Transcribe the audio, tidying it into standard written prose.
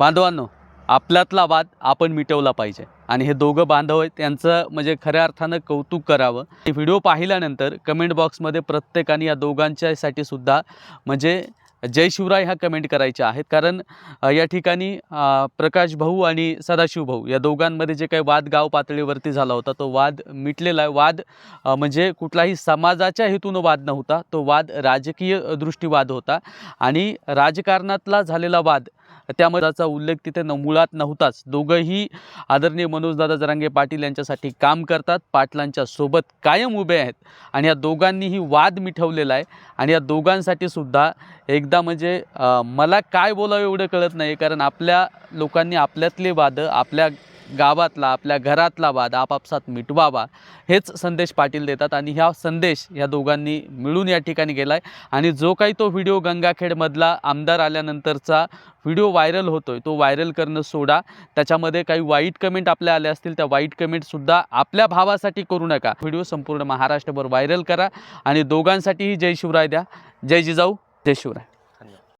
बांधवांनो, आपल्यातला वाद आपण मिटवला पाहिजे आणि हे दोघं बांधव आहेत त्यांचं म्हणजे खऱ्या अर्थानं कौतुक करावं। व्हिडिओ पाहिल्यानंतर कमेंट बॉक्समध्ये प्रत्येकाने या दोघांच्यासाठी सुद्धा म्हणजे जय शिवराय ह्या कमेंट करायच्या आहेत। कारण या ठिकाणी प्रकाश भाऊ आणि सदाशिव भाऊ या दोघांमध्ये जे काही वाद गाव पातळीवरती झाला होता तो वाद मिटलेला आहे। वाद म्हणजे कुठलाही समाजाच्या हेतून वाद नव्हता, तो वाद राजकीय दृष्टीवाद होता आणि राजकारणातला झालेला वाद त्याचा उल्लेख तिथे मुळात नव्हताच। दोघंही आदरणीय मनोजदादा जरांगे पाटील यांच्यासाठी काम करतात, पाटलांच्या सोबत कायम उभे आहेत आणि या दोघांनीही वाद मिटवलेला आहे। आणि या दोघांसाठी सुद्धा एकदा म्हणजे मला काय बोलावं एवढं कळत नाही, कारण आपल्या लोकांनी आपल्यातले वाद आपल्या गावातला आपल्या घरातला वाद आपापसात मिटवावा हेच संदेश पाटील देतात आणि हा संदेश या दोघांनी मिळून या ठिकाणी गेला आहे। आणि जो काही तो व्हिडिओ गंगाखेडमधला आमदार आल्यानंतरचा व्हिडिओ व्हायरल होतोय तो व्हायरल करणं सोडा, त्याच्यामध्ये काही वाईट कमेंट आपल्या आल्या असतील त्या वाईट कमेंटसुद्धा आपल्या भावासाठी करू नका। व्हिडिओ संपूर्ण महाराष्ट्रभर व्हायरल करा आणि दोघांसाठीही जय शिवराय द्या। जय जिजाऊ, जय शिवराय।